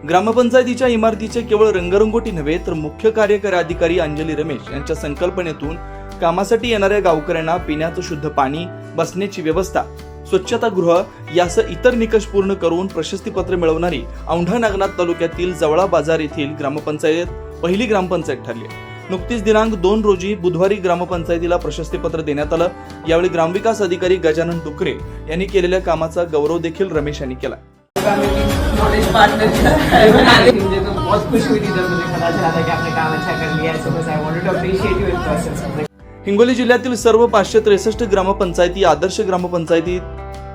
ग्रामपंचायतीच्या इमारतीचे केवळ रंगरंगोटी नव्हे तर मुख्य कार्यकारी अधिकारी अंजली रमेश यांच्या संकल्पनेतून कामासाठी येणाऱ्या गावकऱ्यांना पिण्याचं शुद्ध पाणी, बसण्याची व्यवस्था, स्वच्छतागृह यासह इतर निकष पूर्ण करून प्रशस्तीपत्र मिळवणारी औंढा नागनाथ तालुक्यातील जवळा बाजार येथील ग्रामपंचायत पहिली ग्रामपंचायत ठरली. नुकतीच दिनांक 2 रोजी बुधवारी ग्रामपंचायतीला प्रशस्तीपत्र देण्यात आलं. यावेळी ग्रामविकास अधिकारी गजानन डुकरे यांनी केलेल्या कामाचा गौरव देखील रमेश यांनी केला. नॉलेज पार्टनर मुझे तो बहुत खुश हुई थी जब मुझे पता चला था कि आपने काम अच्छा कर लिया है. सो बस I wanted to appreciate you in person. Hingoli जिल्ह्यातील सर्व 563 ग्रामपंचायती आदर्श ग्रामपंचायती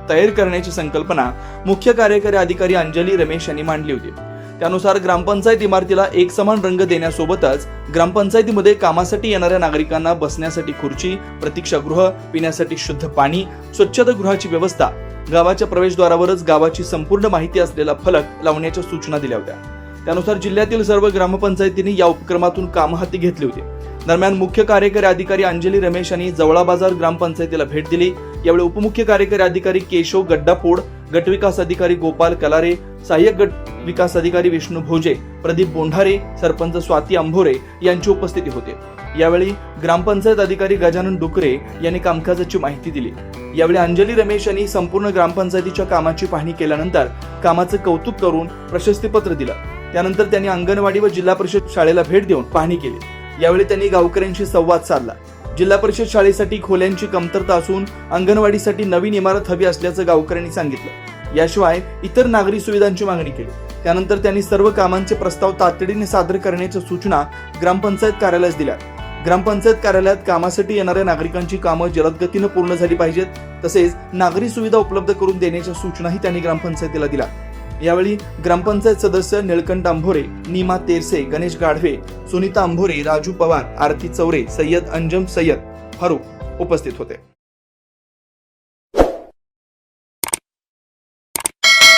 तयार करण्याची संकल्पना मुख्य कार्यकारी अधिकारी अंजली रमेश यांनी मांडली होती. त्यानुसार ग्रामपंचायत इमारतीला एक समान रंग देण्यासोबतच ग्रामपंचायतीमध्ये कामासाठी येणाऱ्या नागरिकांना बसण्यासाठी खुर्ची, प्रतीक्षागृह, पिण्यासाठी शुद्ध पाणी, स्वच्छतागृहाची व्यवस्था, गावाच्या प्रवेशद्वारावरच गावाची संपूर्ण माहिती असलेला फलक लावण्याच्या सूचना दिल्या होत्या. त्यानुसार जिल्ह्यातील सर्व ग्रामपंचायतींनी या उपक्रमातून काम हाती घेतले होते. दरम्यान मुख्य कार्यकारी अधिकारी अंजली रमेश यांनी जवळा बाजार ग्रामपंचायतीला भेट दिली. यावेळी उपमुख्य कार्यकारी अधिकारी केशव गड्डापोड, गटविकास अधिकारी गोपाल कलारे, सहाय्यक गट विकास अधिकारी विष्णू भोजे, प्रदीप बोंढारे, सरपंच स्वाती अंभोरे यांची उपस्थिती होती. यावेळी ग्रामपंचायत अधिकारी गजानन डुकरे यांनी कामकाजाची माहिती दिली. यावेळी अंजली रमेश यांनी संपूर्ण ग्रामपंचायतीच्या कामाची पाहणी केल्यानंतर कामाचं कौतुक करून प्रशस्तीपत्र दिलं. त्यानंतर त्यांनी अंगणवाडी व जिल्हा परिषद शाळेला भेट देऊन पाहणी केली. यावेळी त्यांनी गावकऱ्यांशी संवाद साधला. जिल्हा परिषद शाळेसाठी खोल्यांची कमतरता असून अंगणवाडीसाठी नवीन इमारत हवी असल्याचं गावकऱ्यांनी सांगितलं. याशिवाय इतर नागरी सुविधांची मागणी केली. त्यानंतर त्यांनी सर्व कामांचे प्रस्ताव तातडीने सादर करण्याच्या सूचना ग्रामपंचायत कार्यालयास दिल्या. ग्रामपंचायत कार्यालयात कामासाठी येणाऱ्या नागरिकांची कामं जलद गतीनं पूर्ण झाली पाहिजेत. तसेच नागरी सुविधा उपलब्ध करून देण्याच्या सूचनाही त्यांनी ग्रामपंचायतीला दिल्या. यावेळी ग्रामपंचायत सदस्य निळकंठ अंभोरे, नीमा तेरसे, गणेश गाढवे, सुनीता अंभोरे, राजू पवार, आरती चौरे, सय्यद अंजम सय्यद फारूक उपस्थित होते.